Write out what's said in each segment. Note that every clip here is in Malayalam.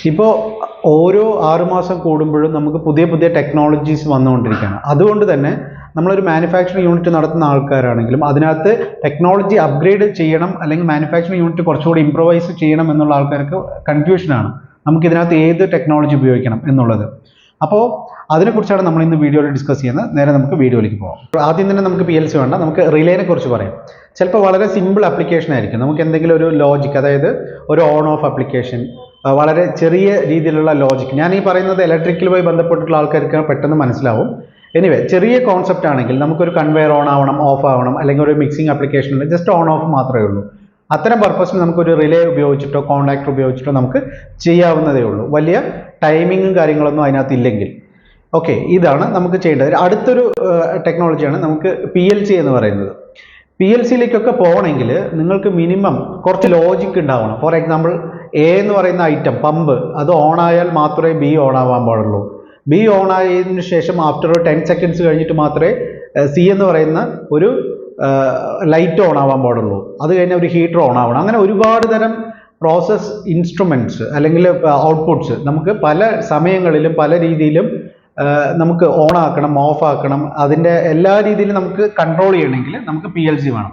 ഇപ്പോൾ ഓരോ 6 മാസം കൂടുമ്പോഴും നമുക്ക് പുതിയ പുതിയ ടെക്നോളജീസ് വന്നുകൊണ്ടിരിക്കുകയാണ്. അതുകൊണ്ട് തന്നെ നമ്മളൊരു മാനുഫാക്ചറിങ് യൂണിറ്റ് നടത്തുന്ന ആൾക്കാരാണെങ്കിലും അതിനകത്ത് ടെക്നോളജി അപ്ഗ്രേഡ് ചെയ്യണം, അല്ലെങ്കിൽ മാനുഫാക്ചറിങ് യൂണിറ്റ് കുറച്ചുകൂടി ഇംപ്രവൈസ് ചെയ്യണം എന്നുള്ള ആൾക്കാർക്ക് കൺഫ്യൂഷനാണ് നമുക്കിതിനകത്ത് ഏത് ടെക്നോളജി ഉപയോഗിക്കണം എന്നുള്ളത്. അപ്പോൾ അതിനെക്കുറിച്ചാണ് നമ്മൾ ഇന്ന് വീഡിയോയിൽ ഡിസ്കസ് ചെയ്യുന്നത്. നേരെ നമുക്ക് വീഡിയോയിലേക്ക് പോകാം. ആദ്യം തന്നെ നമുക്ക് PLC വേണ്ട, നമുക്ക് റിലേനെ കുറിച്ച് പറയാം. ചിലപ്പോൾ വളരെ സിമ്പിൾ ആപ്ലിക്കേഷൻ ആയിരിക്കും. നമുക്ക് എന്തെങ്കിലും ഒരു ലോജിക്, അതായത് ഒരു ഓൺ ഓഫ് ആപ്ലിക്കേഷൻ, വളരെ ചെറിയ രീതിയിലുള്ള ലോജിക്. ഞാൻ ഈ പറയുന്നത് ഇലക്ട്രിക്കലുമായി ബന്ധപ്പെട്ടിട്ടുള്ള ആൾക്കാർക്ക് പെട്ടെന്ന് മനസ്സിലാവും. എനിവേ, ചെറിയ കോൺസെപ്റ്റ് ആണെങ്കിൽ നമുക്കൊരു കൺവെയർ ഓൺ ആവണം, ഓഫ് ആവണം, അല്ലെങ്കിൽ ഒരു മിക്സിംഗ് ആപ്ലിക്കേഷൻ ഉണ്ട്, ജസ്റ്റ് ഓൺ ഓഫ് മാത്രമേ ഉള്ളൂ. അത്തരം പർപ്പസിന് നമുക്കൊരു റിലേ ഉപയോഗിച്ചിട്ടോ കോണ്ടാക്ടർ ഉപയോഗിച്ചിട്ടോ നമുക്ക് ചെയ്യാവുന്നതേ ഉള്ളൂ. വലിയ ടൈമിങ്ങും കാര്യങ്ങളൊന്നും അതിനകത്ത് ഇല്ലെങ്കിൽ. ഓക്കെ, ഇതാണ് നമുക്ക് ചെയ്യേണ്ടത്. അടുത്തൊരു ടെക്നോളജിയാണ് നമുക്ക് PLC എന്ന് പറയുന്നത്. PLCയിലേക്കൊക്കെ പോകണമെങ്കിൽ നിങ്ങൾക്ക് മിനിമം കുറച്ച് ലോജിക് ഉണ്ടാവണം. ഫോർ എക്സാമ്പിൾ, A എന്ന് പറയുന്ന ഐറ്റം പമ്പ്, അത് ഓൺ ആയാൽ മാത്രമേ B ഓൺ ആവാൻ പാടുള്ളൂ. B ഓൺ ആയതിനു ശേഷം ആഫ്റ്റർ ഒരു 10 സെക്കൻഡ്സ് കഴിഞ്ഞിട്ട് മാത്രമേ C എന്ന് പറയുന്ന ഒരു ലൈറ്റ് ഓൺ ആവാൻ പാടുള്ളൂ. അത് കഴിഞ്ഞാൽ ഒരു ഹീറ്റർ ഓൺ ആവണം. അങ്ങനെ ഒരുപാട് തരം പ്രോസസ് ഇൻസ്ട്രുമെൻറ്റ്സ് അല്ലെങ്കിൽ ഔട്ട്പുട്ട്സ് നമുക്ക് പല സമയങ്ങളിലും പല രീതിയിലും നമുക്ക് ഓൺ ആക്കണം, ഓഫ് ആക്കണം. അതിൻ്റെ എല്ലാ രീതിയിലും നമുക്ക് കൺട്രോൾ ചെയ്യണമെങ്കിൽ നമുക്ക് PLC വേണം.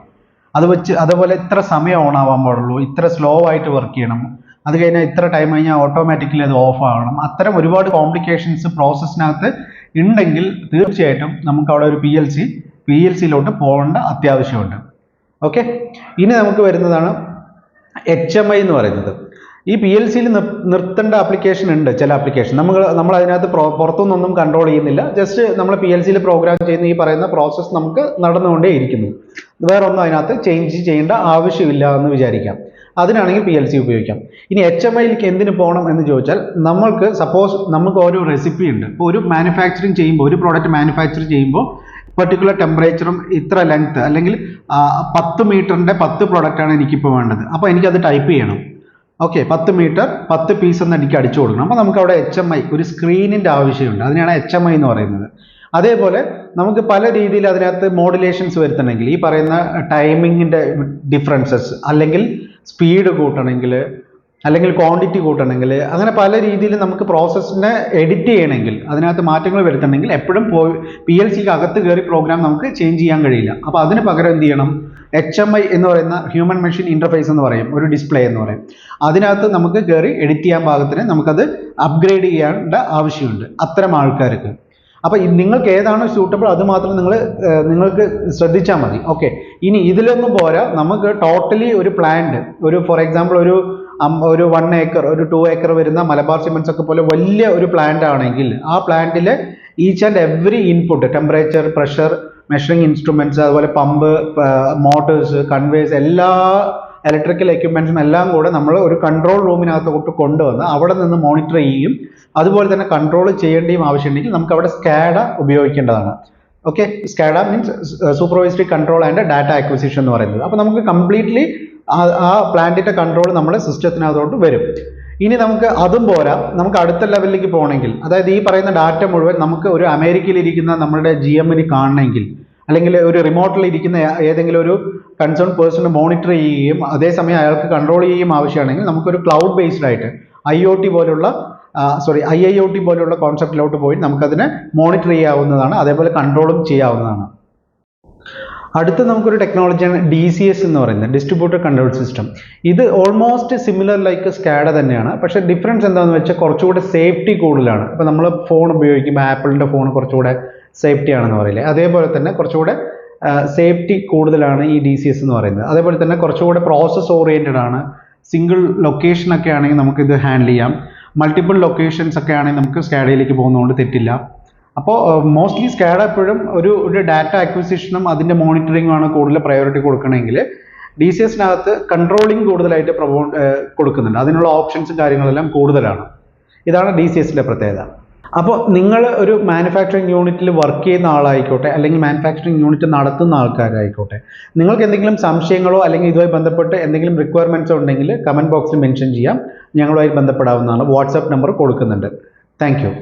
അതുപോലെ ഇത്ര സമയം ഓൺ ആവാൻ പാടുള്ളൂ, ഇത്ര സ്ലോ ആയിട്ട് വർക്ക് ചെയ്യണം, അത് കഴിഞ്ഞാൽ ഇത്ര ടൈം കഴിഞ്ഞാൽ ഓട്ടോമാറ്റിക്കലി അത് ഓഫ് ആവണം. അത്തരം ഒരുപാട് കോംപ്ലിക്കേഷൻസ് പ്രോസസ്സിനകത്ത് ഉണ്ടെങ്കിൽ തീർച്ചയായിട്ടും നമുക്ക് അവിടെ ഒരു PLCയിലോട്ട് പോകേണ്ട അത്യാവശ്യമുണ്ട്. ഓക്കെ, ഇനി നമുക്ക് വരുന്നതാണ് HMI എന്ന് പറയുന്നത്. ഈ PLCയിൽ നിർത്തേണ്ട ആപ്ലിക്കേഷൻ ഉണ്ട്. ചില ആപ്ലിക്കേഷൻ നമ്മൾ അതിനകത്ത് പുറത്തുനിന്നൊന്നും കൺട്രോൾ ചെയ്യുന്നില്ല. ജസ്റ്റ് നമ്മൾ PLCയിൽ പ്രോഗ്രാം ചെയ്യുന്ന ഈ പറയുന്ന പ്രോസസ്സ് നമുക്ക് നടന്നുകൊണ്ടേ ഇരിക്കുന്നു. വേറെ ഒന്നും അതിനകത്ത് ചേഞ്ച് ചെയ്യേണ്ട ആവശ്യമില്ല എന്ന് വിചാരിക്കാം. അതിനാണെങ്കിൽ PLC ഉപയോഗിക്കാം. ഇനി HMIയിലേക്ക് എന്തിനു പോകണം എന്ന് ചോദിച്ചാൽ, നമുക്ക് ഒരു റെസിപ്പി ഉണ്ട്. ഇപ്പോൾ ഒരു മാനുഫാക്ചറിങ് ചെയ്യുമ്പോൾ, ഒരു പ്രോഡക്റ്റ് മാനുഫാക്ചർ ചെയ്യുമ്പോൾ പെർട്ടിക്കുലർ ടെമ്പറേച്ചറും ഇത്ര ലെങ്ത്, അല്ലെങ്കിൽ 10 മീറ്ററിൻ്റെ 10 പ്രൊഡക്റ്റാണ് എനിക്കിപ്പോൾ വേണ്ടത്. അപ്പോൾ എനിക്കത് ടൈപ്പ് ചെയ്യണം. ഓക്കെ, 10 മീറ്റർ 10 പീസ് എന്ന് എനിക്ക് അടിച്ചു കൊടുക്കണം. അപ്പോൾ നമുക്ക് അവിടെ HMI, ഒരു സ്ക്രീനിൻ്റെ ആവശ്യമുണ്ട്. അതിനാണ് HMI എന്ന് പറയുന്നത്. അതേപോലെ നമുക്ക് പല രീതിയിൽ അതിനകത്ത് മോഡുലേഷൻസ് വരുത്തണമെങ്കിൽ, ഈ പറയുന്ന ടൈമിങ്ങിൻ്റെ ഡിഫറൻസസ്, അല്ലെങ്കിൽ സ്പീഡ് കൂട്ടണമെങ്കിൽ, അല്ലെങ്കിൽ ക്വാണ്ടിറ്റി കൂട്ടണമെങ്കിൽ, അങ്ങനെ പല രീതിയിൽ നമുക്ക് പ്രോസസ്സിനെ എഡിറ്റ് ചെയ്യണമെങ്കിൽ, അതിനകത്ത് മാറ്റങ്ങൾ വരുത്തണമെങ്കിൽ എപ്പോഴും PLCക്ക് അകത്ത് കയറി പ്രോഗ്രാം നമുക്ക് ചേഞ്ച് ചെയ്യാൻ കഴിയില്ല. അപ്പോൾ അതിന് പകരം എന്ത് ചെയ്യണം? HMI എന്ന് പറയുന്ന ഹ്യൂമൻ മെഷീൻ ഇൻ്റർഫേസ് എന്ന് പറയും, ഒരു ഡിസ്പ്ലേ എന്ന് പറയും. അതിനകത്ത് നമുക്ക് കയറി എഡിറ്റ് ചെയ്യാൻ പാകത്തിന് നമുക്കത് അപ്ഗ്രേഡ് ചെയ്യേണ്ട ആവശ്യമുണ്ട് അത്തരം ആൾക്കാർക്ക്. അപ്പോൾ നിങ്ങൾക്ക് ഏതാണോ സ്യൂട്ടബിൾ അത് മാത്രം നിങ്ങൾക്ക് ശ്രദ്ധിച്ചാൽ മതി. ഓക്കെ, ഇനി ഇതിലൊന്നും പോരാ, നമുക്ക് ടോട്ടലി ഒരു പ്ലാന്റ്, ഒരു ഫോർ എക്സാമ്പിൾ ഒരു 1 ഏക്കർ, ഒരു 2 ഏക്കർ വരുന്ന മലബാർ സിമെന്റ്സ് ഒക്കെ പോലെ വലിയ ഒരു പ്ലാന്റ് ആണെങ്കിൽ, ആ പ്ലാന്റിലെ each and every input, temperature, pressure, measuring instruments, അതുപോലെ പമ്പ്, മോട്ടേഴ്സ്, കൺവേഴ്സ്, എല്ലാ ഇലക്ട്രിക്കൽ എക്യുപ്മെന്റ്സും എല്ലാം കൂടെ നമ്മൾ ഒരു കൺട്രോൾ റൂമിനകത്തോട്ട് കൊണ്ടുവന്ന് അവിടെ നിന്ന് മോണിറ്റർ ചെയ്യുകയും അതുപോലെ തന്നെ കൺട്രോൾ ചെയ്യേണ്ടിയും ആവശ്യമുണ്ടെങ്കിൽ നമുക്ക് അവിടെ SCADA ഉപയോഗിക്കേണ്ടതാണ്. Okay, SCADA means supervisory control and data acquisition എന്ന് പറയുന്നത്. അപ്പോൾ നമുക്ക് കംപ്ലീറ്റ്ലി ആ പ്ലാന്റിന്റെ കൺട്രോൾ നമ്മുടെ സിസ്റ്റത്തിനകത്തോട്ട് വരും. ഇനി നമുക്ക് അതും പോരാ, നമുക്ക് അടുത്ത ലെവലിലേക്ക് പോകണമെങ്കിൽ, അതായത് ഈ പറയുന്ന ഡാറ്റ മുഴുവൻ നമുക്ക് ഒരു അമേരിക്കയിലിരിക്കുന്ന നമ്മുടെ GMന് കാണണമെങ്കിൽ, അല്ലെങ്കിൽ ഒരു റിമോട്ടിൽ ഇരിക്കുന്ന ഏതെങ്കിലും ഒരു കൺസേൺ പേഴ്സണ് മോണിറ്റർ ചെയ്യുകയും അതേസമയം അയാൾക്ക് കൺട്രോൾ ചെയ്യുകയും ആവശ്യമാണെങ്കിൽ നമുക്കൊരു ക്ലൗഡ് ബേസ്ഡ് ആയിട്ട് IIoT പോലുള്ള കോൺസെപ്റ്റിലോട്ട് പോയി നമുക്കതിനെ മോണിറ്റർ ചെയ്യാവുന്നതാണ്, അതേപോലെ കൺട്രോളും ചെയ്യാവുന്നതാണ്. അടുത്ത നമുക്കൊരു ടെക്നോളജിയാണ് DCS എന്ന് പറയുന്നത്, ഡിസ്ട്രിബ്യൂട്ടഡ് കൺട്രോൾ സിസ്റ്റം. ഇത് ഓൾമോസ്റ്റ് സിമിലർ ലൈക്ക് SCADA തന്നെയാണ്. പക്ഷേ ഡിഫറൻസ് എന്താണെന്ന് വെച്ചാൽ കുറച്ചുകൂടെ സേഫ്റ്റി കൂടുതലാണ്. ഇപ്പോൾ നമ്മൾ ഫോൺ ഉപയോഗിക്കുമ്പോൾ ആപ്പിളിൻ്റെ ഫോൺ കുറച്ചുകൂടെ സേഫ്റ്റി ആണെന്ന് പറയില്ലേ, അതേപോലെ തന്നെ കുറച്ചുകൂടെ സേഫ്റ്റി കൂടുതലാണ് ഈ DCS എന്ന് പറയുന്നത്. അതേപോലെ തന്നെ കുറച്ചുകൂടെ പ്രോസസ് ഓറിയൻറ്റഡ് ആണ്. സിംഗിൾ ലൊക്കേഷനൊക്കെ ആണെങ്കിൽ നമുക്കിത് ഹാൻഡിൽ ചെയ്യാം. മൾട്ടിപ്പിൾ ലൊക്കേഷൻസ് ഒക്കെ ആണെങ്കിൽ നമുക്ക് SCADAയിലേക്ക് പോകുന്നതുകൊണ്ട് തെറ്റില്ല. അപ്പോൾ മോസ്റ്റ്ലി SCADA എപ്പോഴും ഒരു ഡാറ്റ അക്വിസിഷനും അതിൻ്റെ മോണിറ്ററിങ്ങും ആണ് കൂടുതൽ പ്രയോറിറ്റി കൊടുക്കണമെങ്കിൽ, DCSനകത്ത് കൺട്രോളിങ് കൂടുതലായിട്ട് കൊടുക്കുന്നുണ്ട്. അതിനുള്ള ഓപ്ഷൻസും കാര്യങ്ങളെല്ലാം കൂടുതലാണ്. ഇതാണ് DCSലെ പ്രത്യേകത. അപ്പോൾ നിങ്ങൾ ഒരു മാനുഫാക്ചറിങ് യൂണിറ്റിൽ വർക്ക് ചെയ്യുന്ന ആളായിക്കോട്ടെ, അല്ലെങ്കിൽ മാനുഫാക്ചറിങ് യൂണിറ്റ് നടത്തുന്ന ആൾക്കാരായിക്കോട്ടെ, നിങ്ങൾക്ക് എന്തെങ്കിലും സംശയങ്ങളോ അല്ലെങ്കിൽ ഇതുമായി ബന്ധപ്പെട്ട് എന്തെങ്കിലും റിക്വയർമെൻറ്റ്സോ ഉണ്ടെങ്കിൽ കമൻറ്റ് ബോക്സിൽ മെൻഷൻ ചെയ്യാം. ഞങ്ങളുമായി ബന്ധപ്പെടാവുന്നതാണ്. വാട്സാപ്പ് നമ്പർ കൊടുക്കുന്നുണ്ട്. Thank you.